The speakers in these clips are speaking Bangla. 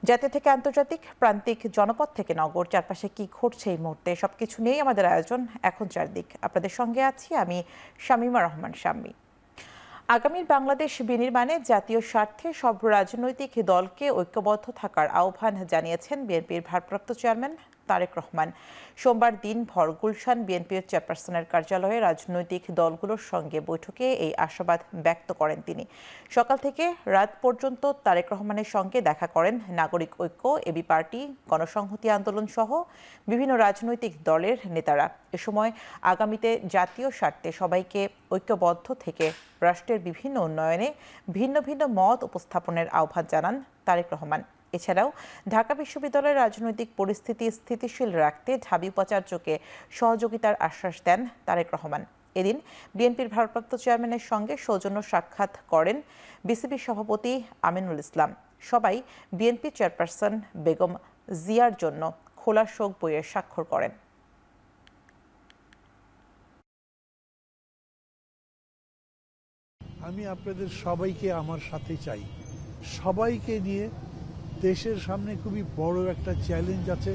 জাতীয় থেকে আন্তর্জাতিক, প্রান্তিক, জনপদ থেকে নগর, চারপাশে কি ঘটছে এই মুহূর্তে সবকিছু নিয়েই আমাদের আয়োজন এখন চারদিক। আপনাদের সঙ্গে আছি আমি শামীমা রহমান শাম্মী। আগামীর বাংলাদেশ বিনির্মাণে জাতীয় স্বার্থে সব রাজনৈতিক দলকে ঐক্যবদ্ধ থাকার আহ্বান জানিয়েছেন বিএনপির ভারপ্রাপ্ত চেয়ারম্যান তারেক রহমান। সোমবার দিনভর গুলশান বিএনপির চেয়ারপারসনের কার্যালয়ে রাজনৈতিক দলগুলোর সঙ্গে বৈঠকে এই আশাবাদ ব্যক্ত করেন তিনি। সকাল থেকে রাত পর্যন্ত তারেক রহমানের সঙ্গে দেখা করেন নাগরিক ঐক্য, এবি পার্টি, গণসংহতি আন্দোলন সহ বিভিন্ন রাজনৈতিক দলের নেতারা। এ সময় আগামীতে জাতীয় স্বার্থে সবাইকে ঐক্যবদ্ধ থেকে রাষ্ট্রের বিভিন্ন উন্নয়নে ভিন্ন ভিন্ন মত উপস্থাপনের আহ্বান জানান তারেক রহমান। এছাড়াও ঢাকা বিশ্ববিদ্যালয়ের রাজনৈতিক পরিস্থিতি স্থিতিশীল রাখতে ঢাবি উপাচার্যকে সহযোগিতার আশ্বাস দেন তারেক রহমান। এদিন বিএনপির ভারপ্রাপ্ত চেয়ারম্যানের সঙ্গে সৌজন্য সাক্ষাৎ করেন বিসিবি সভাপতি আমিনুল ইসলাম। সবাই বিএনপি চেয়ারপারসন বেগম জিয়ার জন্য খোলা শোক বইয়ে স্বাক্ষর করেন। আমি আপনাদের সবাইকে আমার সাথে চাই। সবাইকে নিয়ে দেশের সামনে খুবই বড় একটা চ্যালেঞ্জ আছে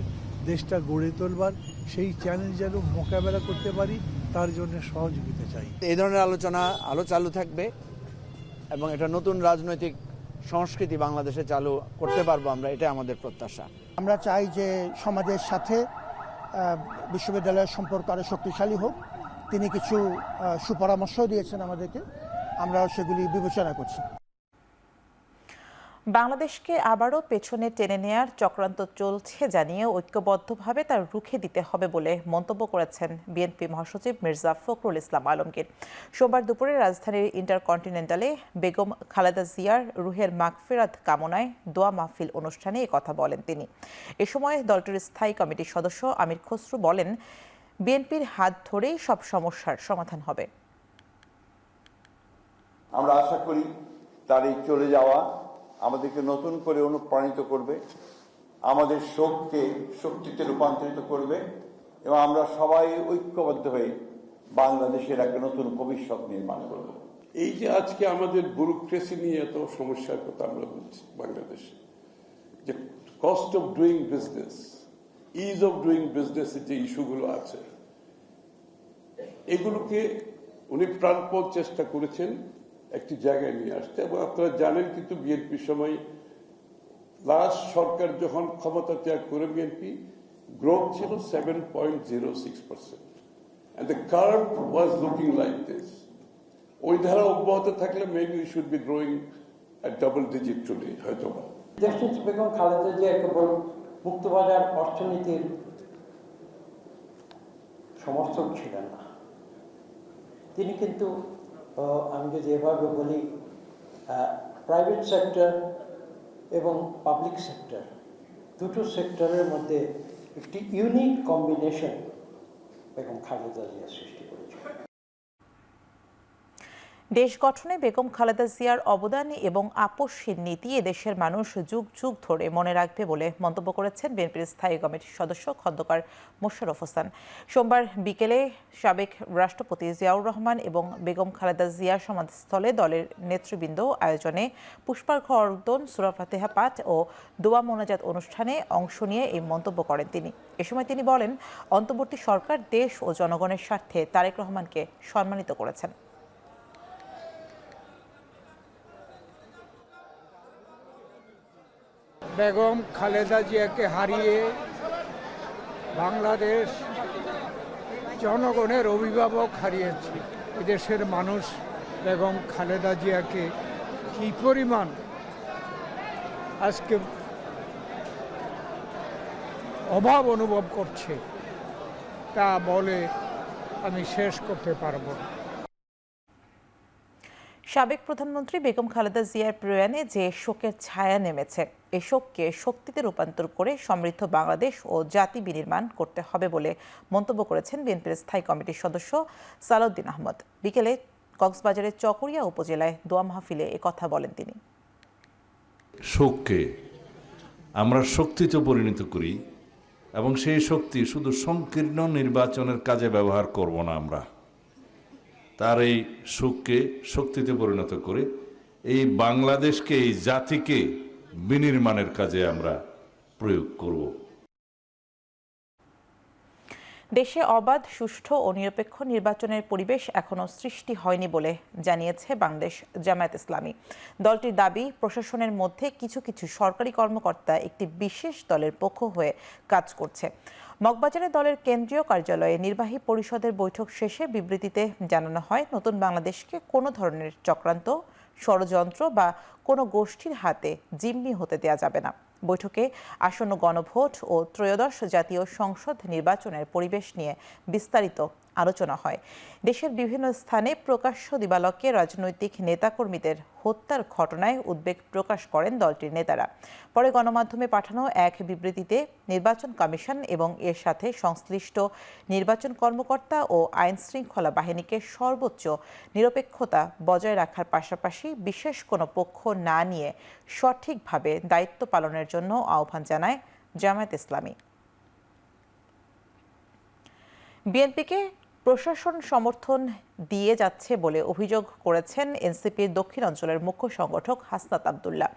দেশটা গড়ে তোলবার। সেই চ্যালেঞ্জ যেন মোকাবেলা করতে পারি তার জন্য সহযোগিতা চাই। এই ধরনের আলো চালু থাকবে এবং এটা নতুন রাজনৈতিক সংস্কৃতি বাংলাদেশে চালু করতে পারবো আমরা, এটা আমাদের প্রত্যাশা। আমরা চাই যে সমাজের সাথে বিশ্ববিদ্যালয়ের সম্পর্ক আরও শক্তিশালী হোক। তিনি কিছু সুপরামর্শ দিয়েছেন আমাদেরকে, আমরাও সেগুলি বিবেচনা করছি। বাংলাদেশকে আবারও পেছনে টেনে নেয়ার চক্রান্ত চলছে জানিয়ে ঐক্যবদ্ধভাবে তার রুখে দিতে হবে বলে মন্তব্য করেছেন বিএনপি মহাসচিব মির্জা ফখরুল ইসলাম আলমগীর। সোমবার দুপুরে রাজধানীর ইন্টারকন্টিনেন্টালে বেগম খালেদা জিয়ার রুহের মাগফিরাত কামনায় দোয়া মাহফিল অনুষ্ঠানে কথা বলেন তিনি। এ সময় দলটির স্থায়ী কমিটির সদস্য আমির খসরু বলেন, বিএনপির হাত ধরেই সব সমস্যার সমাধান হবে। আমরা আশা করি তার এই চলে যাওয়া আমাদেরকে নতুন করে অনুপ্রাণিত করবে, আমাদের শোককে শক্তিতে রূপান্তরিত করবে এবং আমরা সবাই ঐক্যবদ্ধ হয়ে বাংলাদেশের একটা নতুন ভবিষ্যৎ নির্মাণ করব। এই যে আজকে আমাদের ব্যুরোক্রেসি নিয়ে এত সমস্যার কথা আমরা বলছি, বাংলাদেশে যে cost of doing business, is of doing business যে ইস্যুগুলো আছে, এগুলোকে উনি প্রাণপণ চেষ্টা করেছেন একটি জায়গায় নিয়ে আসতে। এবং আপনারা জানেন কিন্তু বিএনপির সময় লাস্ট সরকার যখন ক্ষমতা ত্যাগ করে বিএনপি গ্রোথ ছিল 7.06% and the curve was looking like this. ওই ধারা অব্যাহত থাকলে maybe we should be growing at double digit today হয়তো। দেশনেত্রী বেগম খালেদা জিয়া কেবল মুক্তবাজার অর্থনীতির সমর্থক ছিলেন না, তিনি কিন্তু আমি যদি এভাবে বলি প্রাইভেট সেক্টর এবং পাবলিক সেক্টর দুটো সেক্টরের মধ্যে একটি ইউনিক কম্বিনেশন বেগম খালেদা জিয়া সৃষ্টি করেছে। দেশ গঠনে বেগম খালেদা জিয়ার অবদান এবং আপোষহীন নীতি এদেশের মানুষ যুগ যুগ ধরে মনে রাখবে বলে মন্তব্য করেছেন বিএনপির স্থায়ী কমিটির সদস্য খন্দকার মোশাররফ হোসেন। সোমবার বিকেলে সাবেক রাষ্ট্রপতি জিয়াউর রহমান এবং বেগম খালেদা জিয়ার সমাধিস্থলে দলের নেতৃবৃন্দ আয়োজনে পুষ্পার্ঘ্য অর্পণ, সূরা ফাতিহা পাঠ ও দোয়া মোনাজাত অনুষ্ঠানে অংশ নিয়ে এই মন্তব্য করেন তিনি। এ সময় তিনি বলেন, অন্তর্বর্তী সরকার দেশ ও জনগণের স্বার্থে তারেক রহমানকে সম্মানিত করেছেন। বেগম খালেদা জিয়াকে হারিয়ে বাংলাদেশ জনগণের অভিভাবক হারিয়েছে। এদেশের মানুষ বেগম খালেদা জিয়াকে কী পরিমাণ আজকে অভাব অনুভব করছে তা বলে আমি শেষ করতে পারব না। সাবেক প্রধানমন্ত্রী বেগম খালেদা জিয়ার প্রয়াণে যে শোকের ছায়া নেমেছে, এই শোককে শক্তিতে রূপান্তর করে সমৃদ্ধ বাংলাদেশ ও জাতি বিনির্মাণ করতে হবে বলে মন্তব্য করেছেন বিএনপির স্থায়ী কমিটির সদস্য সালাউদ্দিন আহমদ। বিকেলে কক্সবাজারের চকরিয়া উপজেলায় দোয়া মাহফিলে একথা বলেন তিনি। শোককে আমরা শক্তিতে পরিণত করি এবং সেই শক্তি শুধু সংকীর্ণ নির্বাচনের কাজে ব্যবহার করব না, আমরা তার এই শোককে শক্তিতে পরিণত করে এই বাংলাদেশকে, এই জাতিকে বিনির্মাণের কাজে আমরা প্রয়োগ করব। দেশে অবাধ, সুষ্ঠু ও নিরপেক্ষ নির্বাচনের পরিবেশ এখনো সৃষ্টি হয়নি বলে জানিয়েছে বাংলাদেশ জামায়াত ইসলামী। দলটির দাবি, প্রশাসনের মধ্যে কিছু কিছু সরকারি কর্মকর্তা একটি বিশেষ দলের পক্ষ হয়ে কাজ করছে। মগবাজারে দলের কেন্দ্রীয় কার্যালয়ে নির্বাহী পরিষদের বৈঠক শেষে বিবৃতিতে জানানো হয়, নতুন বাংলাদেশকে কোনো ধরনের চক্রান্ত, ষড়যন্ত্র বা কোনো গোষ্ঠীর হাতে জিম্মি হতে দেওয়া যাবে না। বৈঠকে আসন্ন গণভোট ও ত্রয়োদশ জাতীয় সংসদ নির্বাচনের পরিবেশ নিয়ে বিস্তারিত আলোচনা হয়। দেশের বিভিন্ন স্থানে প্রকাশ্য দিবালোকে রাজনৈতিক নেতাকর্মীদের হত্যার ঘটনায় উদ্বেগ প্রকাশ করেন দলটির নেতারা। পরে গণমাধ্যমে পাঠানো এক বিবৃতিতে নির্বাচন কমিশন এবং এর সাথে সংশ্লিষ্ট নির্বাচন কর্মকর্তা ও আইন শৃঙ্খলা বাহিনীকে সর্বোচ্চ নিরপেক্ষতা বজায় রাখার পাশাপাশি বিশেষ কোনো পক্ষ না নিয়ে সঠিকভাবে দায়িত্ব পালনের জন্য আহ্বান জানায় জামায়াত ইসলামী। বিএনপিকে প্রশাসন সমর্থন দিয়ে যাচ্ছে বলে অভিযোগ করেছেন এনসিপির দক্ষিণ অঞ্চলের মুখ্য সংগঠক হাসনাত আব্দুল্লাহ।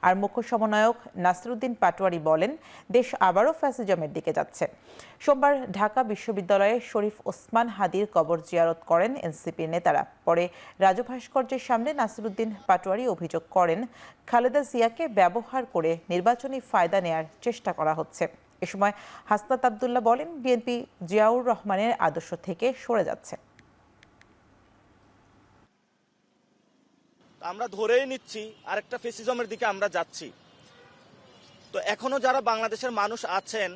আর মুখ্য সমন্বয়ক নাসিরুদ্দিন পাটোয়ারি বলেন, দেশ আবারও ফ্যাসিজমের দিকে যাচ্ছে। সোমবার ঢাকা বিশ্ববিদ্যালয়ে শরীফ ওসমান হাদির কবর জিয়ারত করেন এনসিপির নেতারা। পরে রাজু ভাস্কর্যের সামনে নাসিরুদ্দিন পাটোয়ারি অভিযোগ করেন, খালেদা জিয়াকে ব্যবহার করে নির্বাচনী ফায়দা নেয়ার চেষ্টা করা হচ্ছে। এ সময় হাসনাত আব্দুল্লাহ বলেন, বিএনপি জিয়াউর রহমানের আদর্শ থেকে সরে যাচ্ছে। আমরা ধরেই নিচ্ছি আরেকটা ফেসিজমের দিকে আমরা যাচ্ছি। তো এখনো যারা বাংলাদেশের মানুষ আছেন,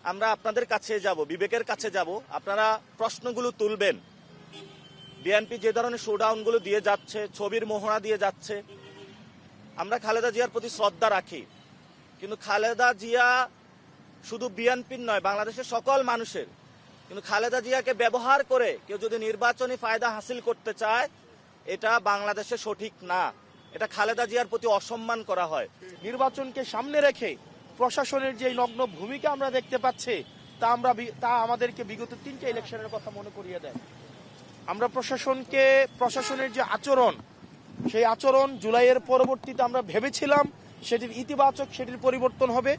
আমরা আপনাদের কাছে যাব, বিবেকের কাছে যাব, আপনারা প্রশ্নগুলো তুলবেন। বিএনপি যে ধরনের শোডাউনগুলো দিয়ে যাচ্ছে, ছবির মোহরা দিয়ে যাচ্ছে, আমরা খালেদা জিয়ার প্রতি শ্রদ্ধা রাখি, কিন্তু খালেদা জিয়া শুধু বিএনপির নয়, বাংলাদেশের সকল মানুষের। কিন্তু খালেদা জিয়াকে ব্যবহার করে কেউ যদি নির্বাচনী ফায়দা হাসিল করতে চায়, এটা বাংলাদেশে সঠিক না, এটা খালেদা জিয়ার প্রতি অসম্মান করা হয়। নির্বাচনকে সামনে রেখে প্রশাসনের যে নগ্ন ভূমিকা আমরা দেখতে পাচ্ছি, তা আমাদেরকে বিগত 3টে ইলেকশনের কথা মনে করিয়ে দেয়। আমরা প্রশাসনের যে আচরণ, সেই আচরণ জুলাইয়ের পরবর্তীতে আমরা ভেবেছিলাম সেটির ইতিবাচক, সেটির পরিবর্তন হবে।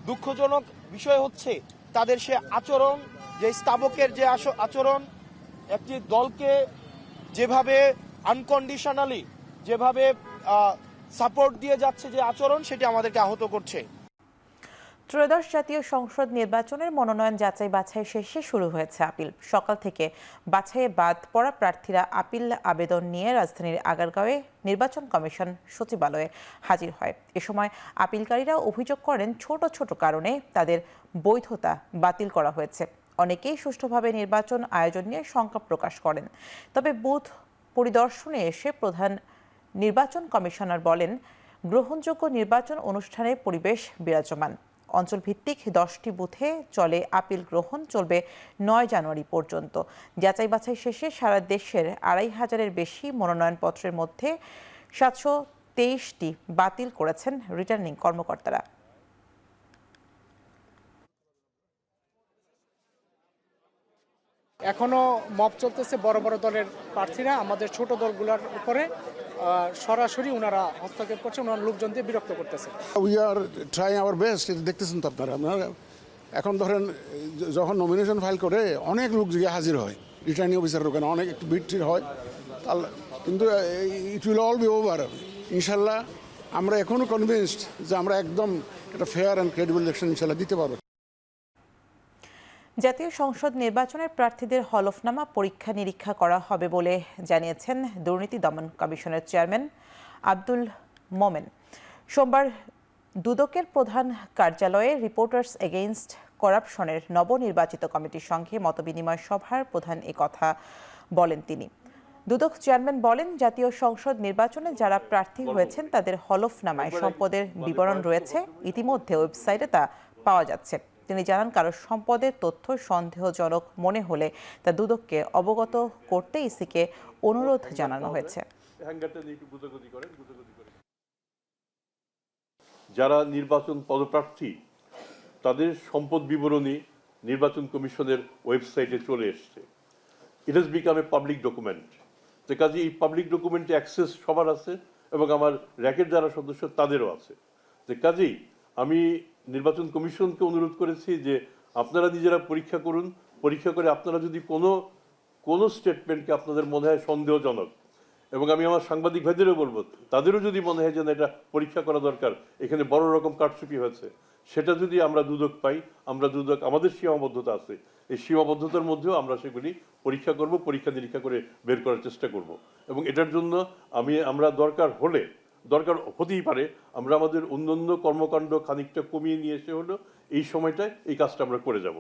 দুঃখজনক বিষয় হচ্ছে তাদের সে আচরণ, যে স্তাবকের যে আচরণ, একটি দলকে যেভাবে আনকন্ডিশনালি যেভাবে সাপোর্ট দিয়ে যাচ্ছে যে আচরণ, সেটি আমাদেরকে আহত করছে। ত্রয়োদশ জাতীয় সংসদ নির্বাচনের মনোনয়ন যাচাই বাছাই শেষে শুরু হয়েছে আপিল। সকাল থেকে বাছাইয়ে বাদ পড়া প্রার্থীরা আপিল আবেদন নিয়ে রাজধানীর আগারগাঁওয়ে নির্বাচন কমিশন সচিবালয়ে হাজির হয়। এ সময় আপিলকারীরা অভিযোগ করেন, ছোট ছোট কারণে তাদের বৈধতা বাতিল করা হয়েছে। অনেকেই সুষ্ঠুভাবে নির্বাচন আয়োজন নিয়ে শঙ্কা প্রকাশ করেন। তবে বুথ পরিদর্শনে এসে প্রধান নির্বাচন কমিশনার বলেন, গ্রহণযোগ্য নির্বাচন অনুষ্ঠানের পরিবেশ বিরাজমান। অঞ্চলভিত্তিক 10টি বুথে চলে আপিল গ্রহণ, চলবে 9 জানুয়ারি পর্যন্ত। যাচাই বাছাই শেষে সারা দেশের 2500-এর বেশি মনোনয়নপত্রের মধ্যে 723টি বাতিল করেছেন রিটার্নিং কর্মকর্তারা। এখনো মব চলতেছে, বড় বড় দলের প্রার্থীরা আমাদের ছোট দলগুলোর উপরে সরাসরি ওনারা হস্তক্ষেপ করছে, ওনার লোকজন দিয়ে বিরক্ত করতেছে। We are trying our best, এটা দেখতেছেন তো আপনারা। এখন ধরেন যখন নমিনেশন ফাইল করে অনেক লোক গিয়ে হাজির হয়, রিটার্নিং অফিসারের ওখানে অনেক একটু ভিড় হয়, কিন্তু it will all be over. ইনশাল্লাহ আমরা এখনও কনভিন্সড যে আমরা একদম একটা ফেয়ার অ্যান্ড ক্রেডিবল ইলেকশন ইনশাল্লাহ দিতে পারবো। জাতীয় সংসদ নির্বাচনের প্রার্থীদের হলফনামা পরীক্ষা নিরীক্ষা করা হবে বলে জানিয়েছেন দুর্নীতি দমন কমিশনের চেয়ারম্যান আব্দুল মোমেন। সোমবার দুদকের প্রধান কার্যালয়ে রিপোর্টার্স এগেইনস্ট করাপশনের নবনির্বাচিত কমিটির সঙ্গে মতবিনিময় সভার প্রধান এ কথা বলেন তিনি। দুদক চেয়ারম্যান বলেন, জাতীয় সংসদ নির্বাচনে যারা প্রার্থী হয়েছেন তাদের হলফনামায় সম্পদের বিবরণ রয়েছে, ইতিমধ্যে ওয়েবসাইটে তা পাওয়া যাচ্ছে। তিনি জানান, কারো সম্পদের তথ্য সন্দেহজনক মনে হলে তা দুদককে অবগত করতে ইসিকে অনুরোধ জানানো হয়েছে। যারা নির্বাচন পদপ্রার্থী তাদের সম্পদ বিবরণী নির্বাচন কমিশনের ওয়েবসাইটে চলে এসছে। It has become a public document. তো কাজে এই পাবলিক ডকুমেন্টে অ্যাক্সেস সবার আছে এবং আমার র্যাকের যারা সদস্য তাদেরও আছে। তো কাজেই আমি নির্বাচন কমিশনকে অনুরোধ করেছি যে আপনারা নিজেরা পরীক্ষা করুন, পরীক্ষা করে আপনারা যদি কোনো স্টেটমেন্টকে আপনাদের মনে হয় সন্দেহজনক, এবং আমি আমার সাংবাদিক ভাইদেরও বলবো তাদেরও যদি মনে হয় যে না এটা পরীক্ষা করা দরকার, এখানে বড় রকম কারচুপি হয়েছে, সেটা যদি আমরা দুদক পাই, আমরা দুদক আমাদের সীমাবদ্ধতা আছে, এই সীমাবদ্ধতার মধ্যেও আমরা সেগুলি পরীক্ষা করব, পরীক্ষা নিরীক্ষা করে বের করার চেষ্টা করব। এবং এটার জন্য আমরা দরকার হতেই পারে আমরা আমাদের অন্যান্য কর্মকাণ্ড খানিকটা কমিয়ে নিয়ে এসে হলো এই সময়টায় এই কাজটা আমরা করে যাব।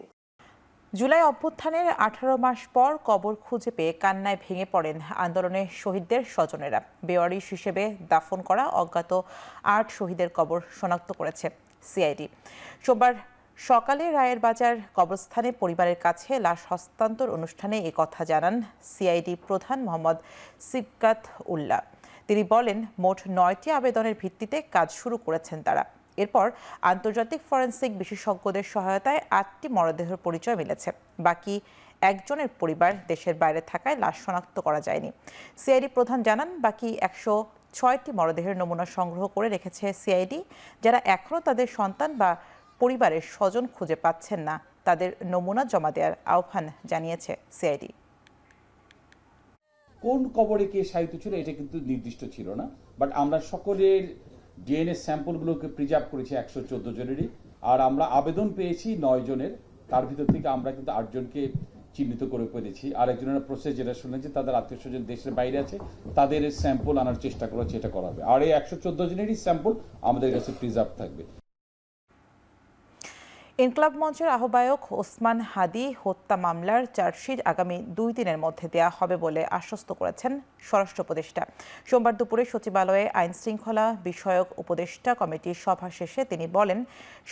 জুলাই অভ্যুত্থানের 18 মাস পর কবর খুঁজে পেয়ে কান্নায় ভেঙে পড়েন আন্দোলনে শহীদদের স্বজনেরা। বেওয়ারিশ হিসেবে দাফন করা অজ্ঞাত 8 শহীদের কবর শনাক্ত করেছে সিআইডি। সোমবার সকালে রায়ের বাজার কবরস্থানে পরিবারের কাছে লাশ হস্তান্তর অনুষ্ঠানে কথা জানান সিআইডি প্রধান মোহাম্মদ সিবকাত উল্লাহ। তিনি বলেন, মোট 9টি আবেদনের ভিত্তিতে কাজ শুরু করেছেন তারা। এরপর আন্তর্জাতিক ফরেনসিক বিশেষজ্ঞদের সহায়তায় 8টি মরদেহের পরিচয় মিলেছে। বাকি একজনের পরিবার দেশের বাইরে থাকায় লাশ শনাক্ত করা যায়নি। সিআইডি প্রধান জানান, বাকি 106টি মরদেহের নমুনা সংগ্রহ করে রেখেছে সিআইডি। যারা এখনও তাদের সন্তান বা পরিবারের স্বজন খুঁজে পাচ্ছেন না, তাদের নমুনা জমা দেওয়ার আহ্বান জানিয়েছে সিআইডি। কোন কবরে কে শায়িত ছিল এটা কিন্তু নির্দিষ্ট ছিল না, বাট আমরা সকলের ডিএনএ স্যাম্পলগুলোকে প্রিজার্ভ করেছি 114 জনেরই, আর আমরা আবেদন পেয়েছি 9 জনের। তার ভিতর থেকে আমরা কিন্তু 8 জনকে চিহ্নিত করে পেরেছি। আর একজনের প্রসেস যেটা শুনেছি তাদের আত্মীয় স্বজন দেশের বাইরে আছে, তাদের স্যাম্পল আনার চেষ্টা করা হচ্ছে, এটা করা হবে। আর এই 114 জনেরই স্যাম্পল আমাদের কাছে প্রিজার্ভ থাকবে। ইনকলাব মঞ্চের আহ্বায়ক ওসমান হাদি হত্যা মামলার চার্জশিট আগামী 2 দিনের মধ্যে দেয়া হবে বলে আশ্বস্ত করেছেন স্বরাষ্ট্র উপদেষ্টা। সোমবার দুপুরে সচিবালয়ে আইন শৃঙ্খলা বিষয়ক উপদেষ্টা কমিটির সভা শেষে তিনি বলেন,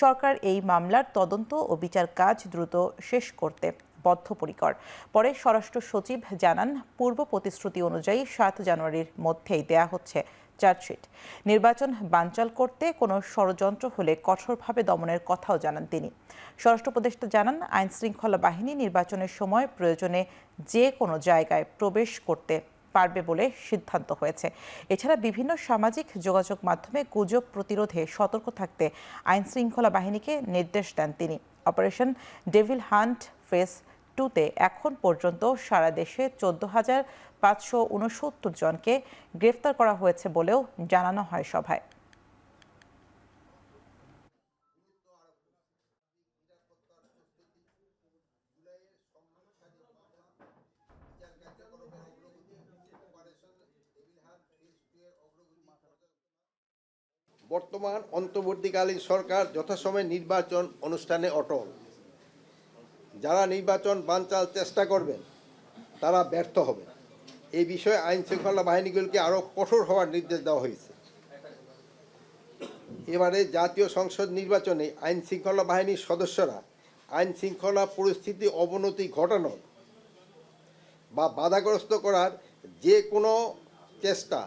সরকার এই মামলার তদন্ত ও বিচার কাজ দ্রুত শেষ করতে বদ্ধপরিকর। পরে স্বরাষ্ট্র সচিব জানান, পূর্ব প্রতিশ্রুতি অনুযায়ী 7 জানুয়ারির মধ্যেই দেয়া হচ্ছে চার্জশিট। নির্বাচন বানচাল করতে কোনো ষড়যন্ত্র হলে কঠোরভাবে দমনের কথাও জানান তিনি। স্বরাষ্ট্র উপদেষ্টা জানান, আইন শৃঙ্খলা বাহিনী নির্বাচনের সময় প্রয়োজনে যে কোনো জায়গায় প্রবেশ করতে পারবে বলে সিদ্ধান্ত হয়েছে। এছাড়া বিভিন্ন সামাজিক যোগাযোগ মাধ্যমে গুজব প্রতিরোধে সতর্ক থাকতে আইন শৃঙ্খলা বাহিনীকে নির্দেশ দেন তিনি। অপারেশন ডেভিল হান্ট ফেজ 2তে এখন পর্যন্ত সারা দেশে 14,569 জনকে গ্রেফতার করা হয়েছে বলেও জানানো হয় সভায়। বর্তমান অন্তর্বর্তীকালীন সরকার যথাসময়ে নির্বাচন অনুষ্ঠানে অটল। যারা নির্বাচন বানচাল চেষ্টা করবেন তারা ব্যর্থ হবে। এই বিষয়ে আইন শৃঙ্খলা বাহিনীগুলোকে আরও কঠোর হওয়ার নির্দেশ দেওয়া হয়েছে। এবারে জাতীয় সংসদ নির্বাচনে আইন শৃঙ্খলা বাহিনীর সদস্যরা আইন শৃঙ্খলা পরিস্থিতি অবনতি ঘটানোর বা বাধাগ্রস্ত করার যে কোনো চেষ্টা,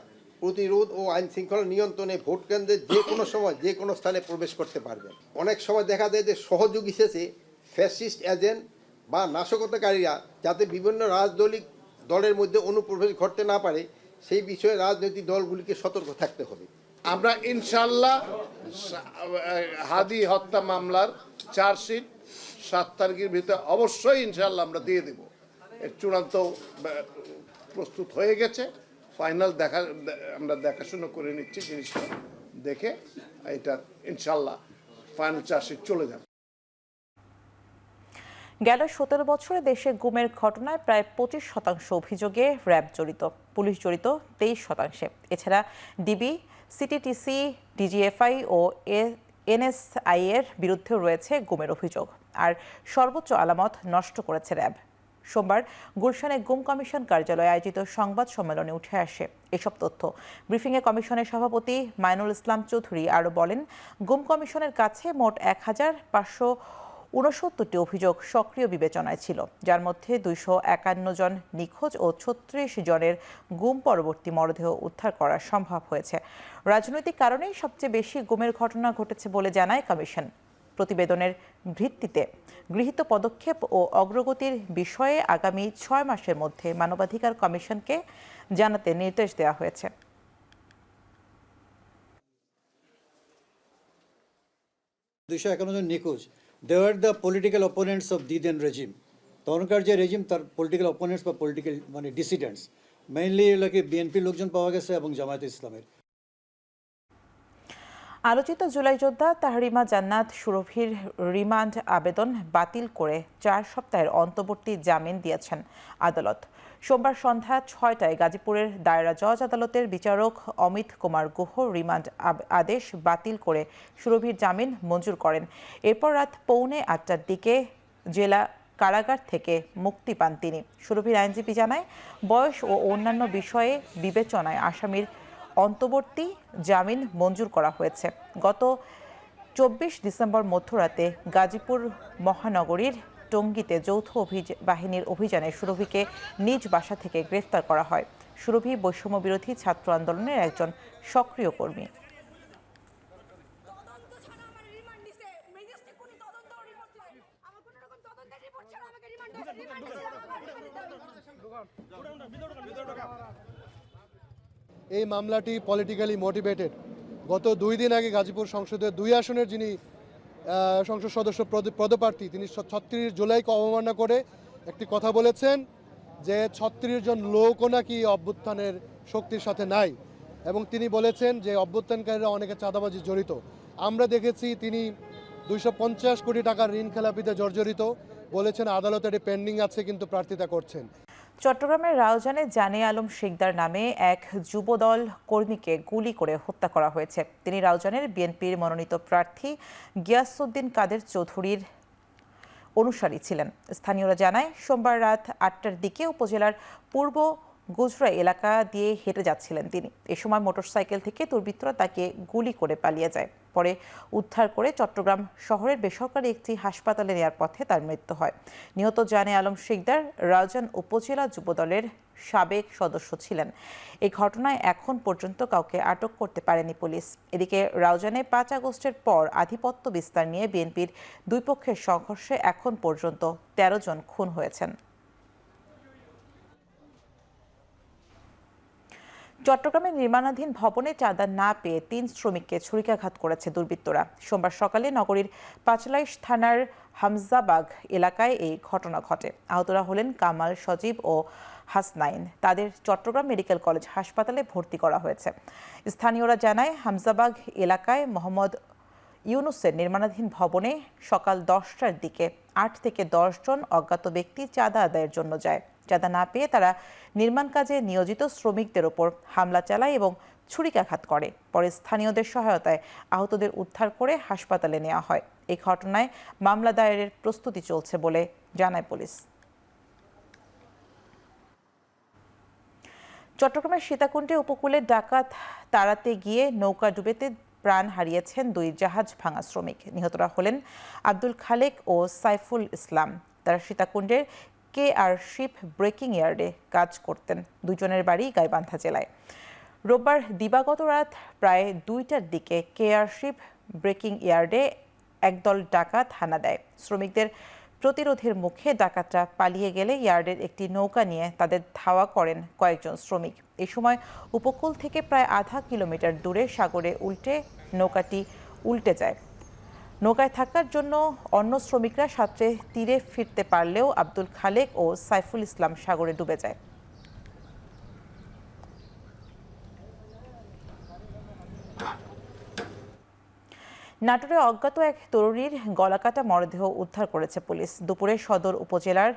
প্রতিরোধ ও আইন শৃঙ্খলা নিয়ন্ত্রণে ভোট কেন্দ্রে যে কোনো সময় যে কোনো স্থানে প্রবেশ করতে পারবেন। অনেক সময় দেখা যায় যে সহযোগী শেষে ফ্যাসিস্ট এজেন্ট বা নাশকতাকারীরা যাতে বিভিন্ন রাজনৈতিক দলের মধ্যে অনুপ্রবেশ ঘটতে না পারে সেই বিষয়ে রাজনৈতিক দলগুলিকে সতর্ক থাকতে হবে। আমরা ইনশাল্লাহ হাদি হত্যা মামলার চার্জশিট 7 তারিখের ভিতরে অবশ্যই ইনশাল্লাহ আমরা দিয়ে দেব। এর চূড়ান্ত প্রস্তুত হয়ে গেছে, ফাইনাল আমরা দেখাশোনা করে নিচ্ছি, জিনিসটা দেখে এটা ইনশাল্লাহ ফাইনাল চার্জশিট চলে যাবে। গেল 17 বছরে দেশে গুমের ঘটনায় প্রায় 25% অভিযোগে র্যাব জড়িত, পুলিশ জড়িত 23%। এছাড়া ডিবি, সিটিটিসি, ডিজিএফআই ও এনএসআই এর বিরুদ্ধেও রয়েছে গুমের অভিযোগ। আর সর্বোচ্চ আলামত নষ্ট করেছে র্যাব। সোমবার গুলশানে গুম কমিশন কার্যালয়ে আয়োজিত সংবাদ সম্মেলনে উঠে আসে এসব তথ্য। ব্রিফিংয়ে কমিশনের সভাপতি মাইনুল ইসলাম চৌধুরী আরও বলেন, গুম কমিশনের কাছে মোট 1569টি অভিযোগ সক্রিয় বিবেচনায় ছিল, যার মধ্যে 251 জন নিখোঁজ ও 36 জনের গুম পরবর্তী মরদেহ উদ্ধার করা সম্ভব হয়েছে। রাজনৈতিক কারণেই সবচেয়ে বেশি গুমের ঘটনা ঘটেছে বলে জানায় কমিশন। প্রতিবেদনের ভিত্তিতে গৃহীত পদক্ষেপ ও অগ্রগতির বিষয়ে আগামী 6 মাসের মধ্যে মানবাধিকার কমিশনকে জানাতে নির্দেশ দেওয়া হয়েছে। 251 জন নিখোঁজ, they are the political opponents of the then regime. তখনকার যে রেজিম তার পলিটিক্যাল অপোনেন্টস বা পলিটিক্যাল মানে ডিসিডেন্টস, মেইনলি এগুলোকে বিএনপির লোকজন পাওয়া গেছে এবং জামায়াতে ইসলামের। আলোচিত জুলাই যোদ্ধা তাহরিমা জান্নাত সুরভির রিমান্ড আবেদন বাতিল করে 4 সপ্তাহের অন্তর্বর্তী জামিন দিয়েছেন আদালত। সোমবার সন্ধ্যা 6টায় গাজীপুরের দায়রা জজ আদালতের বিচারক অমিত কুমার গুহ রিমান্ড আদেশ বাতিল করে সুরভির জামিন মঞ্জুর করেন। এরপর রাত 7:45টার দিকে জেলা কারাগার থেকে মুক্তি পান তিনি। সুরভির আইনজীবী জানায়, বয়স ও অন্যান্য বিষয়ে বিবেচনায় আসামির অন্তর্বর্তী জামিন মঞ্জুর করা হয়েছে। গত 24 ডিসেম্বর মধ্যরাতে গাজীপুর মহানগরীর টঙ্গীতে যৌথ বাহিনীর অভিযানে সুরভিকে নিজ বাসা থেকে গ্রেফতার করা হয়। সুরভি বৈষম্য বিরোধী ছাত্র আন্দোলনের একজন সক্রিয় কর্মী। এই মামলাটি পলিটিক্যালি মোটিভেটেড। গত 2 দিন আগে গাজীপুর সংসদের 2 আসনের যিনি সংসদ সদস্য পদপ্রার্থী, তিনি 36 জুলাইকে অবমাননা করে একটি কথা বলেছেন যে 36 জন লোকও নাকি অভ্যুত্থানের শক্তির সাথে নাই, এবং তিনি বলেছেন যে অভ্যুত্থানকারীরা অনেকে চাঁদাবাজি জড়িত। আমরা দেখেছি তিনি 250 কোটি টাকার ঋণ খেলাপিতে জর্জরিত, বলেছেন আদালতে এটি পেন্ডিং আছে কিন্তু প্রার্থিতা করছেন। চট্টগ্রামের রাউজানে জানে আলম শিকদার নামে এক যুবদল কর্মীকে গুলি করে হত্যা করা হয়েছে। তিনি রাউজানের বিএনপির মনোনীত প্রার্থী গিয়াসউদ্দিন কাদের চৌধুরীর অনুসারী ছিলেন। স্থানীয়রা জানায়, সোমবার রাত 8টার দিকে উপজেলার পূর্ব গুজরা এলাকা দিয়ে হেঁটে যাচ্ছিলেন তিনি। এ সময় মোটরসাইকেল থেকে দুর্বৃত্তরা তাকে গুলি করে পালিয়ে যায়। পরে উদ্ধার করে চট্টগ্রাম শহরের বেসরকারি একটি হাসপাতালে নেওয়ার পথে তার মৃত্যু হয়। নিহত জানে আলম শিকদার রাউজান উপজেলা যুবদলের সাবেক সদস্য ছিলেন। এই ঘটনায় এখন পর্যন্ত কাউকে আটক করতে পারেনি পুলিশ। এদিকে রাউজানে 5 আগস্টের পর আধিপত্য বিস্তার নিয়ে বিএনপির দুই পক্ষের সংঘর্ষে এখন পর্যন্ত 13 জন খুন হয়েছেন। চট্টগ্রামের নির্মাণাধীন ভবনে চাঁদা না পেয়ে 3 শ্রমিককে ছুরিকাঘাত করেছে দুর্বৃত্তরা। সোমবার সকালে নগরীর পাঁচলাইশ থানার হামজাবাগ এলাকায় এই ঘটনা ঘটে। আহতরা হলেন কামাল, সজীব ও হাসনাইন। তাদের চট্টগ্রাম মেডিকেল কলেজ হাসপাতালে ভর্তি করা হয়েছে। স্থানীয়রা জানায়, হামজাবাগ এলাকায় মোহাম্মদ ইউনুসের নির্মাণাধীন ভবনে সকাল 10টার দিকে 8 থেকে 10 জন অজ্ঞাত ব্যক্তি চাঁদা আদায়ের জন্য যায়। চাঁদা না পেয়ে তারা নির্মাণ কাজে নিয়োজিত শ্রমিকদের ওপর হামলা চালায় এবং ছুরিকাঘাত করে। পরে স্থানীয়দের সহায়তায় আহতদের উদ্ধার করে হাসপাতালে নেওয়া হয়। এই ঘটনায় মামলা দায়েরের প্রস্তুতি চলছে বলে জানায় পুলিশ। চট্টগ্রামের সীতাকুণ্ডে উপকূলে ডাকাত তাড়াতে গিয়ে নৌকা ডুবেতে প্রাণ হারিয়েছেন 2 জাহাজ ভাঙা শ্রমিক। নিহতরা হলেন আব্দুল খালেক ও সাইফুল ইসলাম। তারা সীতাকুণ্ডের কেআর শিপ ব্রেকিং ইয়ার্ডে কাজ করতেন। দুজনের বাড়ি গাইবান্ধা জেলায়। রোববার দিবাগত রাত প্রায় 2টার দিকে কেআর শিপ ব্রেকিং ইয়ার্ডে একদল ডাকাত হানা দেয়। শ্রমিকদের প্রতিরোধের মুখে ডাকাতরা পালিয়ে গেলে ইয়ার্ডের একটি নৌকা নিয়ে তাদের ধাওয়া করেন কয়েকজন শ্রমিক। এই সময় উপকূল থেকে প্রায় আধা কিলোমিটার দূরে সাগরে নৌকাটি উল্টে যায়। নৌকায় থাকার জন্য অন্য শ্রমিকরা সাঁতরে তীরে ফিরতে পারলেও আব্দুল খালেক ও সাইফুল ইসলাম সাগরে ডুবে যায়। নাটোরে অজ্ঞাত এক তরুণীর গলাকাটা মরদেহ উদ্ধার করেছে পুলিশ। দুপুরে সদর উপজেলার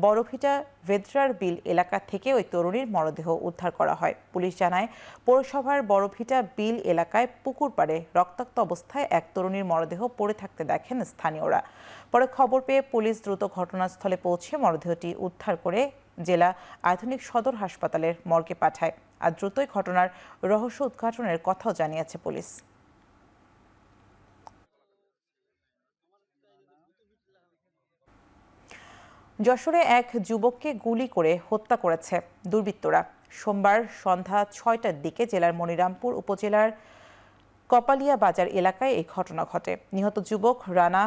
বড়ভিটা ভেদ্রার বিল এলাকা থেকে ওই তরুণীর মরদেহ উদ্ধার করা হয়। পুলিশ জানায়, পৌরসভার বড়ভিটা বিল এলাকায় পুকুর পাড়ে রক্তাক্ত অবস্থায় এক তরুণীর মরদেহ পড়ে থাকতে দেখেন স্থানীয়রা। পরে খবর পেয়ে পুলিশ দ্রুত ঘটনাস্থলে পৌঁছে মরদেহটি উদ্ধার করে জেলা আধুনিক সদর হাসপাতালের মর্গে পাঠায়। আর দ্রুতই ঘটনার রহস্য উদ্ঘাটনের কথাও জানিয়েছে পুলিশ। যশোরে এক যুবককে গুলি করে হত্যা করেছে দুর্বৃত্তরা। সোমবার সন্ধ্যা 6টার দিকে জেলার মনিরামপুর উপজেলার কপালিয়া বাজার এলাকায় এই ঘটনা ঘটে। নিহত যুবক রানা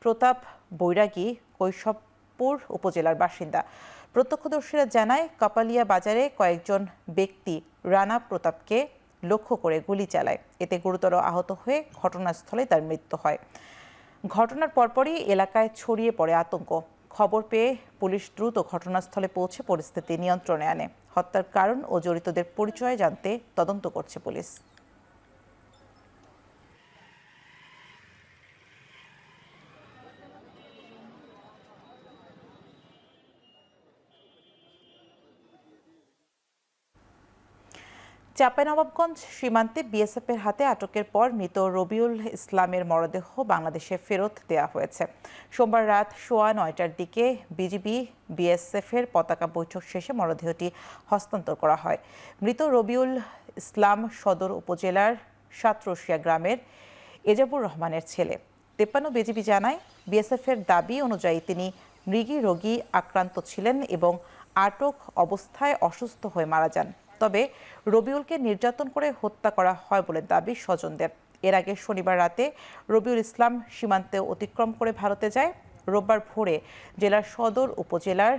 প্রতাপ বৈরাগী কৈশবপুর উপজেলার বাসিন্দা। প্রত্যক্ষদর্শীরা জানায়, কপালিয়া বাজারে কয়েকজন ব্যক্তি রানা প্রতাপকে লক্ষ্য করে গুলি চালায়। এতে গুরুতর আহত হয়ে ঘটনাস্থলে তার মৃত্যু হয়। ঘটনার পরপরই এলাকায় ছড়িয়ে পড়ে আতঙ্ক। খবর পেয়ে পুলিশ দ্রুত ঘটনাস্থলে পৌঁছে পরিস্থিতি নিয়ন্ত্রণে আনে। হত্যার কারণ ও জড়িতদের পরিচয় জানতে তদন্ত করছে পুলিশ। চাঁপাইনবাবগঞ্জ সীমান্তে বিএসএফের হাতে আটকের পর মৃত রবিউল ইসলামের মরদেহ বাংলাদেশে ফেরত দেওয়া হয়েছে। সোমবার রাত 9:15টার দিকে বিজিবি বিএসএফের পতাকা বৈঠক শেষে মরদেহটি হস্তান্তর করা হয়। মৃত রবিউল ইসলাম সদর উপজেলার সাতরশিয়া গ্রামের এজাবুর রহমানের ছেলে। 53 বিজিবি জানায়, বিএসএফের দাবি অনুযায়ী তিনি মৃগী রোগী আক্রান্ত ছিলেন এবং আটক অবস্থায় অসুস্থ হয়ে মারা যান। তবে রবিউলকে নির্যাতন করে হত্যা করা হয় বলে দাবি স্বজনদের। এর আগে শনিবার রাতে রবিউল ইসলাম সীমান্তে অতিক্রম করে ভারতে যায়। রোববার ভোরে জেলার সদর উপজেলার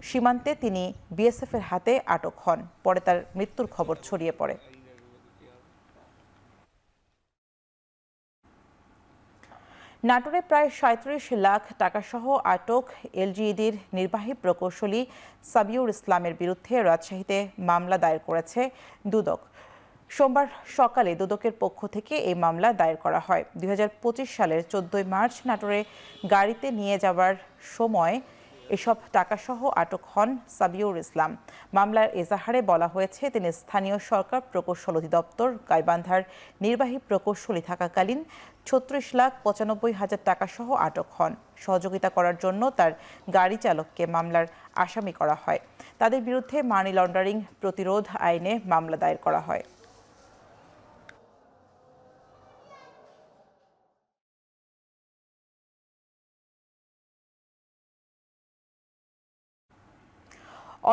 সীমান্তে তিনি বিএসএফের হাতে আটক হন। পরে তার মৃত্যুর খবর ছড়িয়ে পড়ে। নাটোরে প্রায় 37 লাখ টাকা সহ আটক এলজিইডির নির্বাহী প্রকৌশলী সাবিউর ইসলামের বিরুদ্ধে রাজশাহীতে মামলা দায়ের করেছে দুদক। সোমবার সকালে দুদকের পক্ষ থেকে এই মামলা দায়ের করা হয়। 2025 সালের 14 মার্চ নাটোরে গাড়িতে নিয়ে যাওয়ার সময় এসব টাকাসহ আটক হন সাবিউর ইসলাম। মামলার এজাহারে বলা হয়েছে, তিনি স্থানীয় সরকার প্রকৌশল অধিদপ্তর গাইবান্ধার নির্বাহী প্রকৌশলী থাকাকালীন 36,95,000 টাকাসহ আটক হন। সহযোগিতা করার জন্য তার গাড়ি চালককে মামলার আসামি করা হয়। তাদের বিরুদ্ধে মানি লন্ডারিং প্রতিরোধ আইনে মামলা দায়ের করা হয়।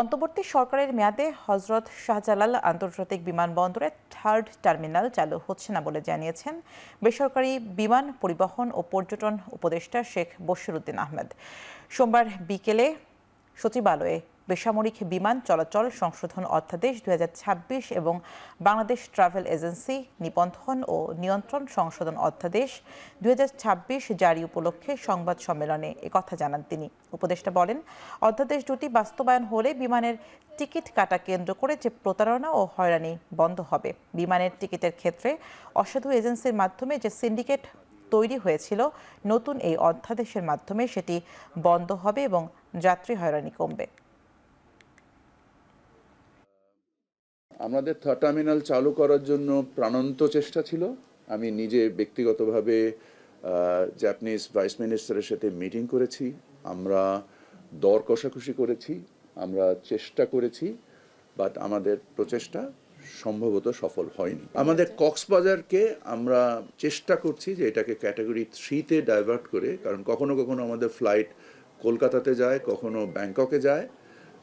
অন্তর্বর্তী সরকারের মেয়াদে হযরত শাহজালাল আন্তর্জাতিক বিমানবন্দরে 3rd টার্মিনাল চালু হচ্ছে না বলে জানিয়েছেন বেসরকারি বিমান পরিবহন ও পর্যটন উপদেষ্টা শেখ বশিরউদ্দিন আহমেদ। সোমবার বিকেলে সচিবালয়ে বেসামরিক বিমান চলাচল সংশোধন অধ্যাদেশ 2026 এবং বাংলাদেশ ট্রাভেল এজেন্সি নিবন্ধন ও নিয়ন্ত্রণ সংশোধন অধ্যাদেশ 2026 জারি উপলক্ষে সংবাদ সম্মেলনে একথা জানান তিনি। উপদেষ্টা বলেন, অধ্যাদেশ দুটি বাস্তবায়ন হলে বিমানের টিকিট কাটা কেন্দ্র করে যে প্রতারণা ও হয়রানি বন্ধ হবে। বিমানের টিকিটের ক্ষেত্রে অসাধু এজেন্সির মাধ্যমে যে সিন্ডিকেট তৈরি হয়েছিল, নতুন এই অধ্যাদেশের মাধ্যমে সেটি বন্ধ হবে এবং যাত্রী হয়রানি কমবে। আমাদের 3rd টার্মিনাল চালু করার জন্য প্রাণান্ত চেষ্টা ছিল। আমি নিজে ব্যক্তিগতভাবে জাপানিজ ভাইস মিনিস্টারের সাথে মিটিং করেছি, আমরা দর কষাকষি করেছি, আমরা চেষ্টা করেছি, বাট আমাদের প্রচেষ্টা সম্ভবত সফল হয়নি। আমাদের কক্সবাজারকে আমরা চেষ্টা করছি যে এটাকে ক্যাটাগরি 3-তে ডাইভার্ট করে, কারণ কখনো কখনো আমাদের ফ্লাইট কলকাতাতে যায়, কখনো ব্যাংককে যায়।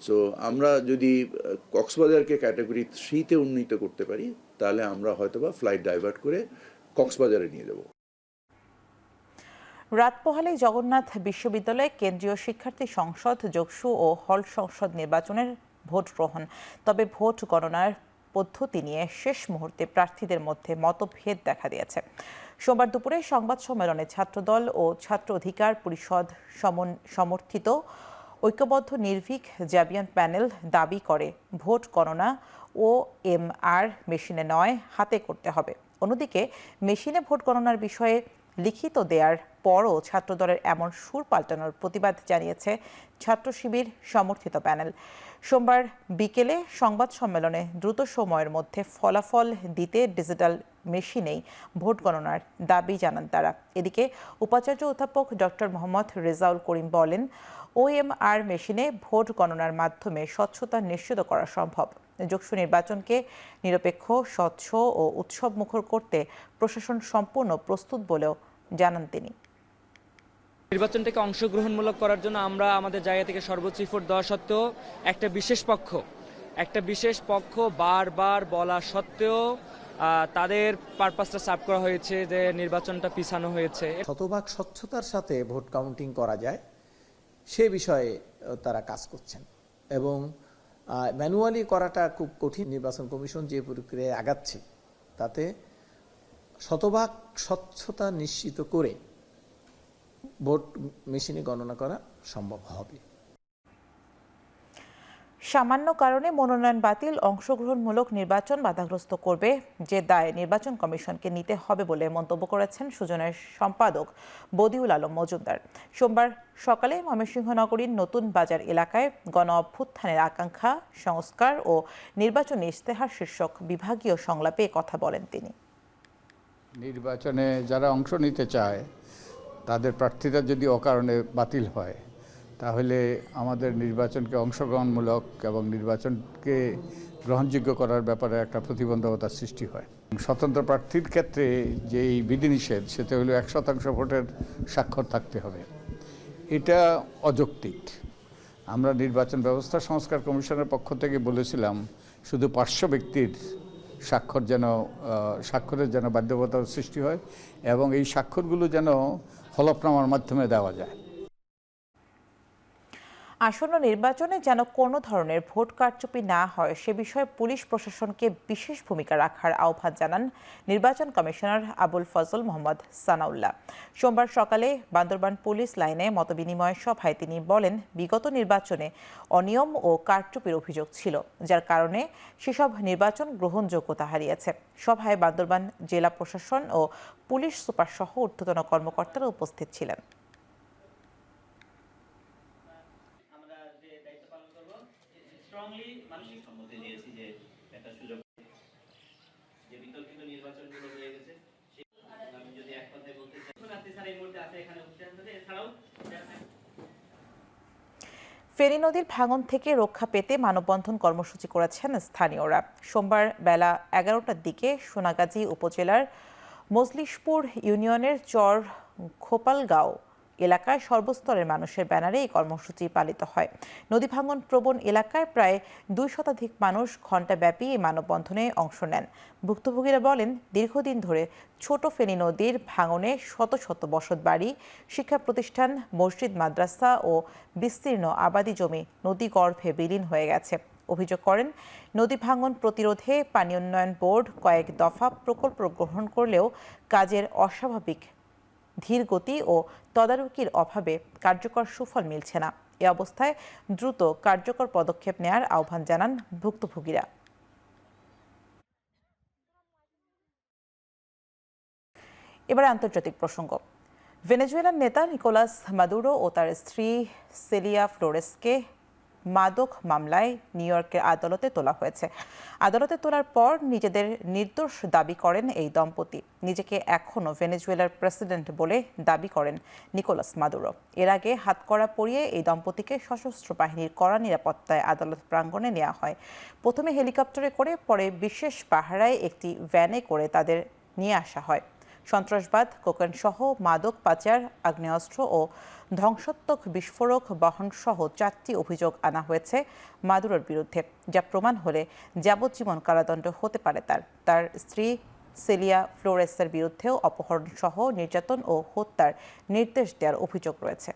সো আমরা যদি কক্সবাজারকে ক্যাটাগরি 3-তে উন্নীত করতে পারি, তাহলে আমরা হয়তোবা ফ্লাইট ডাইভার্ট করে কক্সবাজারে নিয়ে যাব। রাত পোহালে জগন্নাথ বিশ্ববিদ্যালয়ে কেন্দ্রীয় শিক্ষার্থী সংসদ, যোগসু ও হল সংসদ নির্বাচনের ভোট গ্রহণ। তবে ভোট গণনার পদ্ধতি নিয়ে শেষ মুহূর্তে প্রার্থীদের মধ্যে মতভেদ দেখা দিয়েছে। সোমবার দুপুরে সংবাদ সম্মেলনে ছাত্রদল ও ছাত্র অধিকার পরিষদ সমর্থিত ঐক্যবদ্ধ নির্ভীক জাবিয়ান প্যানেল দাবি করে, ভোট গণনা OMR মেশিনে নয়, হাতে করতে হবে। অন্যদিকে মেশিনে ভোট গণনার বিষয়ে লিখিত দেওয়ার পরও ছাত্রদলের এমন সুর পাল্টানোর প্রতিবাদ জানিয়েছে ছাত্র শিবির সমর্থিত প্যানেল। সোমবার বিকেলে সংবাদ সম্মেলনে দ্রুত সময়ের মধ্যে ফলাফল দিতে ডিজিটাল মেশিনেই ভোট গণনার দাবি জানান তারা। এদিকে উপাচার্য অধ্যাপক ডক্টর মোহাম্মদ রেজাউল করিম বলেন, OMR মেশিনে ভোট গণনার মাধ্যমে স্বচ্ছতা নিশ্চিত করা সম্ভব। যোগসু নির্বাচনকে নিরপেক্ষ, স্বচ্ছ ও উৎসবমুখর করতে প্রশাসন সম্পূর্ণ প্রস্তুত বলেও জানান তিনি। নির্বাচনটাকে অংশগ্রহণমূলক করার জন্য আমরা আমাদের জায়গা থেকে সর্বোচ্চ এফোর্ট দেওয়া সত্ত্বেও একটা বিশেষ পক্ষ বারবার বলা সত্ত্বেও তাদের পারপাসটা সার্ভ করা হয়েছে যে নির্বাচনটা পিছানো হয়েছে। শতভাগ স্বচ্ছতার সাথে ভোট কাউন্টিং করা যায় সে বিষয়ে তারা কাজ করছেন এবং ম্যানুয়ালি করাটা খুব কঠিন। নির্বাচন কমিশন যে প্রক্রিয়ায় আগাচ্ছে তাতে শতভাগ স্বচ্ছতা নিশ্চিত করে ভোট মেশিনে গণনা করা সম্ভব হবে। সামান্য কারণে মনোনয়ন বাতিল অংশগ্রহণমূলক নির্বাচন বাধাগ্রস্ত করবে, যে দায় নির্বাচন কমিশনকে নিতে হবে বলে মন্তব্য করেছেন সুজনের সম্পাদক বদিউল আলম মজুমদার। সোমবার সকালে ময়মনসিংহ নগরীর নতুন বাজার এলাকায় গণ অভ্যুত্থানের আকাঙ্ক্ষা, সংস্কার ও নির্বাচনী ইশতেহার শীর্ষক বিভাগীয় সংলাপে কথা বলেন তিনি। নির্বাচনে যারা অংশ নিতে চায় তাদের প্রার্থীতা যদি অকারণে বাতিল হয়, তাহলে আমাদের নির্বাচনকে অংশগ্রহণমূলক এবং নির্বাচনকে গ্রহণযোগ্য করার ব্যাপারে একটা প্রতিবন্ধকতার সৃষ্টি হয়। স্বতন্ত্র প্রার্থীর ক্ষেত্রে যেই বিধিনিষেধ, সেটা হলো 100% ভোটের স্বাক্ষর থাকতে হবে। এটা অযৌক্তিক। আমরা নির্বাচন ব্যবস্থা সংস্কার কমিশনের পক্ষ থেকে বলেছিলাম শুধু 500 ব্যক্তির স্বাক্ষরের যেন বাধ্যবাধকতার সৃষ্টি হয় এবং এই স্বাক্ষরগুলো যেন হলফনামার মাধ্যমে দেওয়া যায়। আসন্ন নির্বাচনে যেন কোনো ধরনের ভোট কারচুপি না হয় সে বিষয়ে পুলিশ প্রশাসনকে বিশেষ ভূমিকা রাখার আহ্বান জানান নির্বাচন কমিশনার আবুল ফজল মোহাম্মদ সানাউল্লাহ। সোমবার সকালে বান্দরবান পুলিশ লাইনে মতবিনিময় সভায় তিনি বলেন, বিগত নির্বাচনে অনিয়ম ও কারচুপির অভিযোগ ছিল, যার কারণে সেসব নির্বাচন গ্রহণযোগ্যতা হারিয়েছে। সভায় বান্দরবান জেলা প্রশাসন ও পুলিশ সুপার সহ ঊর্ধ্বতন কর্মকর্তারা উপস্থিত ছিলেন। ফেনী নদীর ভাঙন থেকে রক্ষা পেতে মানববন্ধন কর্মসূচি করেছেন স্থানীয়রা। সোমবার বেলা 11টার দিকে সোনাগাজী উপজেলার মজলিশপুর ইউনিয়নের চর খোপালগাঁও এলাকায় সর্বস্তরের মানুষের ব্যানারে এই কর্মসূচি পালিত হয়। নদী ভাঙন প্রবণ এলাকায় প্রায় 2 শতাধিক মানুষ ঘণ্টাব্যাপী এই মানববন্ধনে অংশ নেন। ভুক্তভোগীরা বলেন, দীর্ঘদিন ধরে ছোট ফেনী নদীর ভাঙনে শত শত বসতবাড়ি, শিক্ষা প্রতিষ্ঠান, মসজিদ, মাদ্রাসা ও বিস্তীর্ণ আবাদি জমি নদীগর্ভে বিলীন হয়ে গেছে। অভিযোগ করেন, নদী ভাঙন প্রতিরোধে পানি উন্নয়ন বোর্ড কয়েক দফা প্রকল্প গ্রহণ করলেও কাজের অস্বাভাবিক ধীর গতি ও তদারকির অভাবে কার্যকর সুফল মিলছে না। এ অবস্থায় দ্রুত কার্যকর পদক্ষেপ নেয়ার আহ্বান জানান ভুক্তভোগীরা। এবার আন্তর্জাতিক প্রসঙ্গ। ভেনেজুয়েলার নেতা নিকোলাস মাদুরো ও তার স্ত্রী সেলিয়া ফ্লোরেসকে মাদক মামলায় নিউ ইয়র্কের আদালতে তোলা হয়েছে। আদালতে তোলার পর নিজেদের নির্দোষ দাবি করেন এই দম্পতি। নিজেকে এখনও ভেনেজুয়েলার প্রেসিডেন্ট বলে দাবি করেন নিকোলাস মাদুরো। এর আগে হাতকড়া পরিয়ে এই দম্পতিকে সশস্ত্র বাহিনীর কড়া নিরাপত্তায় আদালত প্রাঙ্গণে নেওয়া হয়। প্রথমে হেলিকপ্টারে করে, পরে বিশেষ পাহারায় একটি ভ্যানে করে তাদের নিয়ে আসা হয়। সন্ত্রাসবাদ, কোকেন সহ মাদক পাচার, আগ্নেয়াস্ত্র ও ধ্বংসাত্মক বিস্ফোরক বহন সহ 4টি অভিযোগ আনা হয়েছে মাদুরোর বিরুদ্ধে, যা প্রমাণ হলে যাবজ্জীবন কারাদণ্ড হতে পারে তার স্ত্রী সেলিয়া ফ্লোরেসের বিরুদ্ধেও অপহরণ সহ নির্যাতন ও হত্যার নির্দেশ দেওয়ার অভিযোগ রয়েছে।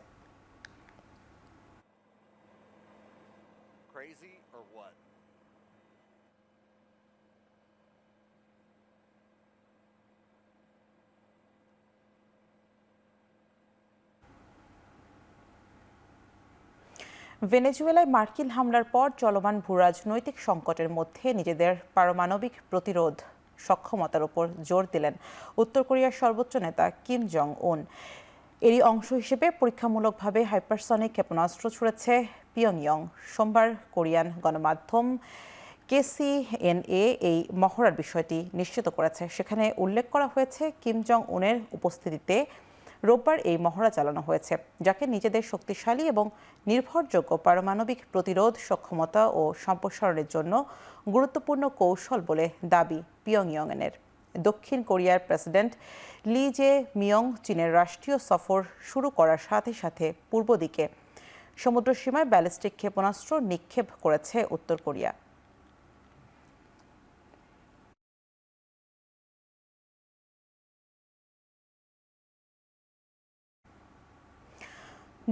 ভেনেজুয়েলায় মার্কিন হামলার পর চলমান ভূরাজনৈতিক সংকটের মধ্যে নিজেদের পারমাণবিক প্রতিরোধ সক্ষমতার উপর জোর দিলেন উত্তর কোরিয়ার সর্বোচ্চ নেতা কিম জং উন। এরই অংশ হিসেবে পরীক্ষামূলকভাবে হাইপারসনিক ক্ষেপণাস্ত্র ছুড়েছে পিয়ংইয়ং। সোমবার কোরিয়ান গণমাধ্যম KCNA এই মহড়ার বিষয়টি নিশ্চিত করেছে। সেখানে উল্লেখ করা হয়েছে, কিম জং উনের উপস্থিতিতে রোববার এই মহড়া চালানো হয়েছে, যাকে নিজেদের শক্তিশালী এবং নির্ভরযোগ্য পারমাণবিক প্রতিরোধ সক্ষমতা ও সম্প্রসারণের জন্য গুরুত্বপূর্ণ কৌশল বলে দাবি পিয়ংইয়ংয়ের। দক্ষিণ কোরিয়ার প্রেসিডেন্ট লি জে মিয়ং চীনের রাষ্ট্রীয় সফর শুরু করার সাথে সাথে পূর্ব দিকে সমুদ্রসীমায় ব্যালিস্টিক ক্ষেপণাস্ত্র নিক্ষেপ করেছে উত্তর কোরিয়া।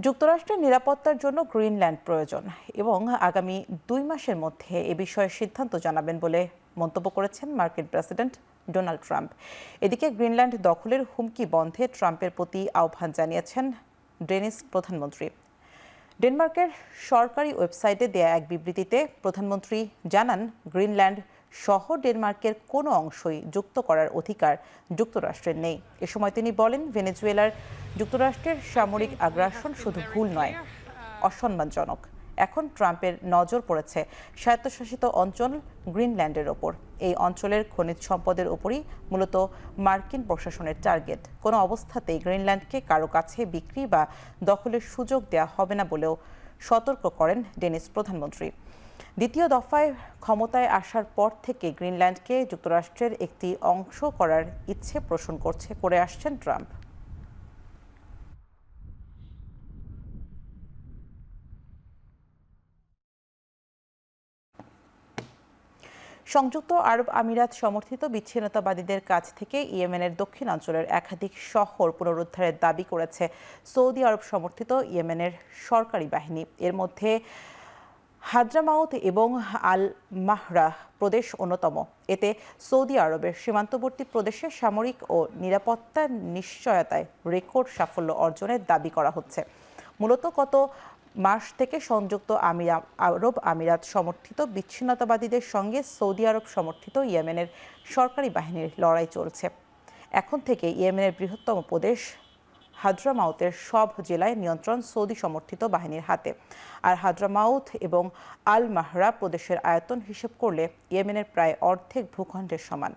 যুক্তরাষ্ট্রের নিরাপত্তার জন্য গ্রিনল্যান্ড প্রয়োজন এবং আগামী 2 মাসের মধ্যে এ বিষয়ে সিদ্ধান্ত জানাবেন বলে মন্তব্য করেছেন মার্কিন প্রেসিডেন্ট ডোনাল্ড ট্রাম্প। এদিকে গ্রিনল্যান্ড দখলের হুমকি বন্ধে ট্রাম্পের প্রতি আহ্বান জানিয়েছেন ডেনিস প্রধানমন্ত্রী। ডেনমার্কের সরকারি ওয়েবসাইটে দেয়া এক বিবৃতিতে প্রধানমন্ত্রী জানান, গ্রিনল্যান্ড সহ ডেনমার্কের কোনো অংশই যুক্ত করার অধিকার যুক্তরাষ্ট্রের নেই। এ সময় তিনি বলেন, ভেনেজুয়েলার যুক্তরাষ্ট্রের সামরিক আগ্রাসন শুধু ভুল নয়, অসম্মানজনক। এখন ট্রাম্পের নজর পড়েছে স্বায়ত্তশাসিত অঞ্চল গ্রিনল্যান্ডের ওপর। এই অঞ্চলের খনিজ সম্পদের ওপরই মূলত মার্কিন প্রশাসনের টার্গেট। কোনো অবস্থাতেই গ্রিনল্যান্ডকে কারো কাছে বিক্রি বা দখলের সুযোগ দেওয়া হবে না বলেও সতর্ক করেন ডেনিস প্রধানমন্ত্রী। দ্বিতীয় দফায় ক্ষমতায় আসার পর থেকে গ্রিনল্যান্ডকে যুক্তরাষ্ট্রের একটি অংশ করার ইচ্ছে পোষণ করে আসছেন ট্রাম্প। সংযুক্ত আরব আমিরাত সমর্থিত বিচ্ছিন্নতাবাদীদের কাছ থেকে ইয়েমেনের দক্ষিণাঞ্চলের একাধিক শহর পুনরুদ্ধারের দাবি করেছে সৌদি আরব সমর্থিত ইয়েমেনের সরকারি বাহিনী। এর মধ্যে হাদ্রামাউত এবং আল মাহরা প্রদেশ অন্যতম। এতে সৌদি আরবের সীমান্তবর্তী প্রদেশে সামরিক ও নিরাপত্তা নিশ্চয়তায় রেকর্ড সাফল্য অর্জনের দাবি করা হচ্ছে। মূলত গত মাস থেকে সংযুক্ত আরব আমিরাত সমর্থিত বিচ্ছিন্নতাবাদীদের সঙ্গে সৌদি আরব সমর্থিত ইয়েমেনের সরকারি বাহিনীর লড়াই চলছে। এখন থেকে ইয়েমেনের বৃহত্তম প্রদেশ হাদ্রামাউতের সব জেলায় নিয়ন্ত্রণ সৌদি সমর্থিত বাহিনীর হাতে। আর হাদ্রামাউত এবং আল মাহরা প্রদেশের আয়তন হিসেব করলে ইয়েমেনের প্রায় অর্ধেক ভূখণ্ডের সমান।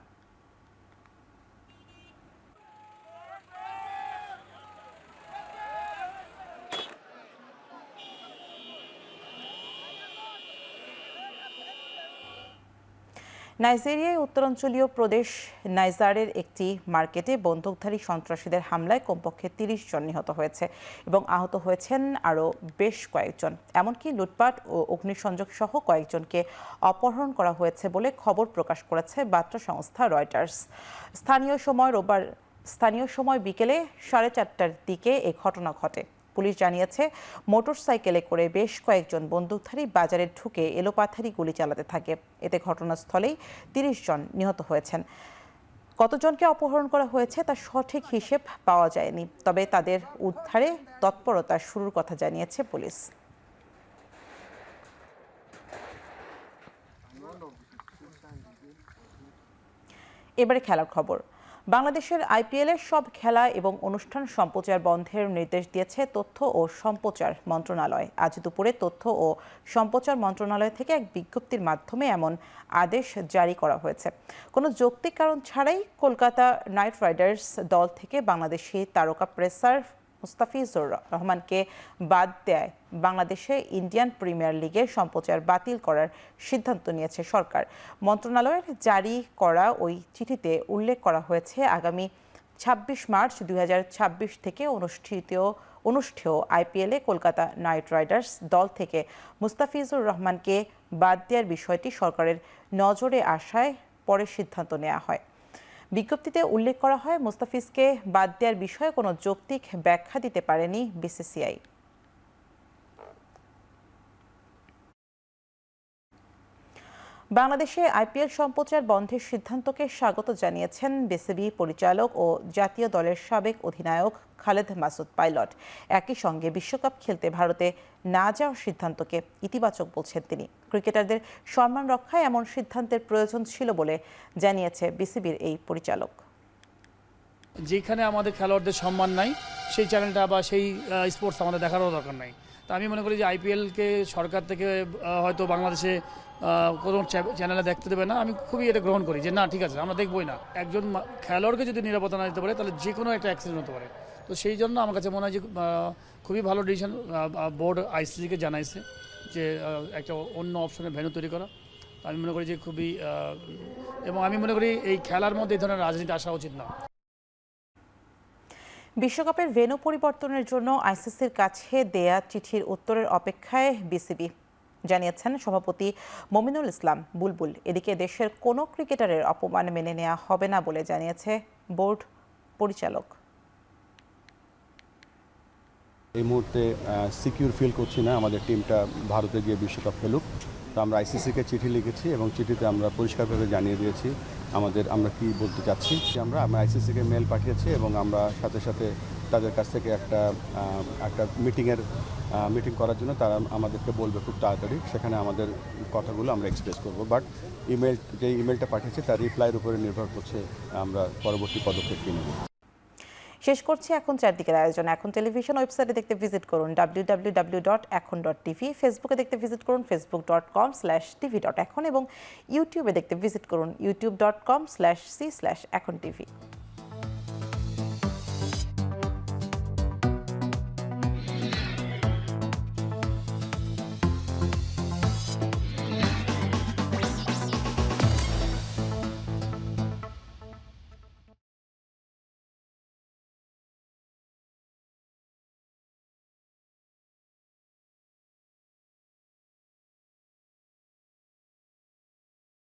নাইজেরিয়ায় উত্তরাঞ্চলীয় প্রদেশ নাইজারের একটি মার্কেটে বন্দুকধারী সন্ত্রাসীদের হামলায় কমপক্ষে ৩০ জন নিহত হয়েছে এবং আহত হয়েছেন আরও বেশ কয়েকজন। এমনকি লুটপাট ও অগ্নিসংযোগ সহ কয়েকজনকে অপহরণ করা হয়েছে বলে খবর প্রকাশ করেছে বার্তা সংস্থা রয়টার্স। স্থানীয় সময় বিকেলে 4:30টার দিকে এ ঘটনা ঘটে। পুলিশ জানিয়েছে, মোটরসাইকেলে করে বেশ কয়েকজন বন্দুকধারী বাজারে ঢুকে এলোপাথারি গুলি চালাতে থাকে। এতে ঘটনাস্থলেই ৩০ জন নিহত হয়েছেন। কতজনকে অপহরণ করা হয়েছে তার সঠিক হিসেব পাওয়া যায়নি, তবে তাদের উদ্ধারে তৎপরতা শুরুর কথা জানিয়েছে পুলিশ। এবারে খেলার খবর। বাংলাদেশের আইপিএলের সব খেলা এবং অনুষ্ঠান সম্প্রচার বন্ধের নির্দেশ দিয়েছে তথ্য ও সম্প্রচার মন্ত্রণালয়। আজ দুপুরে তথ্য ও সম্প্রচার মন্ত্রণালয় থেকে এক বিজ্ঞপ্তির মাধ্যমে এমন আদেশ জারি করা হয়েছে। কোনো যৌক্তিক কারণ ছাড়াই কলকাতা নাইট রাইডার্স দল থেকে বাংলাদেশি তারকা পেসার মুস্তাফিজুর রহমানকে বাদ দেয় বাংলাদেশে ইন্ডিয়ান প্রিমিয়ার লিগের সম্প্রচার বাতিল করার সিদ্ধান্ত নিয়েছে সরকার। মন্ত্রণালয়ের জারি করা ওই চিঠিতে উল্লেখ করা হয়েছে, আগামী ২৬ মার্চ ২০২৬ থেকে অনুষ্ঠেয় আইপিএলে কলকাতা নাইট রাইডার্স দল থেকে মুস্তাফিজুর রহমানকে বাদ দেওয়ার বিষয়টি সরকারের নজরে আসায় পরে সিদ্ধান্ত নেওয়া হয়। বিজ্ঞপ্তিতে উল্লেখ করা হয়, মুস্তাফিজকে বাদ দেওয়ার বিষয়ে কোনো যৌক্তিক ব্যাখ্যা দিতে পারেনি বিসিসিআই। বাংলাদেশে আইপিএল সম্প্রচার বন্ধের সিদ্ধান্তকে স্বাগত জানিয়েছেন বিসিবি পরিচালক ও জাতীয় দলের সাবেক অধিনায়ক খালেদ মাসুদ পাইলট। একই সঙ্গে বিশ্বকাপ খেলতে ভারতে না যাওয়ার সিদ্ধান্তকে ইতিবাচক বলছেন তিনি। ক্রিকেটারদের সম্মান রক্ষায় এমন সিদ্ধান্তের প্রয়োজন ছিল বলে জানিয়েছে বিসিবির এই পরিচালক। যেখানে আমাদের খেলোয়াড়দের সম্মান নাই, সেই চ্যানেলটা বা সেই স্পোর্টস আমাদের দেখারও দরকার নাই। তা আমি মনে করি যে আইপিএলকে সরকার থেকে হয়তো বাংলাদেশে কোনো চ্যানেলে দেখতে দেবে না, আমি খুবই এটা গ্রহণ করি যে না, ঠিক আছে, আমরা দেখবই না। একজন খেলোয়াড়কে যদি নিরাপত্তা না দিতে পারে তাহলে যে কোনো একটা অ্যাক্সিডেন্ট হতে পারে। তো সেই জন্য আমার কাছে মনে হয় যে খুবই ভালো ডিসিশন বোর্ড আইসিসিকে জানাইছে যে একটা অন্য অপশনের ভেন্যু তৈরি করা। আমি মনে করি যে খুবই, এবং আমি মনে করি এই খেলার মধ্যে এই ধরনের রাজনীতি আসা উচিত না। বিশ্বকাপের ভেন্যু পরিবর্তনের জন্য আইসিসির কাছে দেয়া চিঠির উত্তরের অপেক্ষায় বিসিবি, জানিয়েছেন সভাপতি মমিনুল ইসলাম বুলবুল। এদিকে দেশের কোনো ক্রিকেটারের অপমান মেনে নেওয়া হবে না বলে জানিয়েছে বোর্ড পরিচালক। এই মুহূর্তে সিকিউর ফিল করছি না আমাদের টিমটা ভারতে গিয়ে বিশ্বকাপ খেলুক। তো আমরা আইসিসিকে চিঠি লিখেছি এবং চিঠিতে আমরা পরিষ্কারভাবে জানিয়ে দিয়েছি আমরা কি বলতে চাচ্ছি। আমরা আইসিসিকে মেল পাঠিয়েছি এবং আমরা সাথে সাথে তাদের কাছ থেকে একটা মিটিং করার জন্য তারা আমাদেরকে বলবে খুব তাড়াতাড়ি, সেখানে আমাদের কথাগুলো আমরা এক্সপ্রেস করব। বাট যে ইমেলটা পাঠিয়েছে তার রিপ্লাইয়ের উপরে নির্ভর করছে আমরা পরবর্তী পদক্ষেপ কী নেব। শেষ করছি এখন চারদিকের আয়োজন। এখন টেলিভিশন ওয়েবসাইটে দেখতে ভিজিট করুন www.ekhon.tv, ফেসবুকে দেখতে ভিজিট করুন facebook.com/tv.ekhon এবং ইউটিউবে দেখতে ভিজিট করুন youtube.com/c/ekhon tv।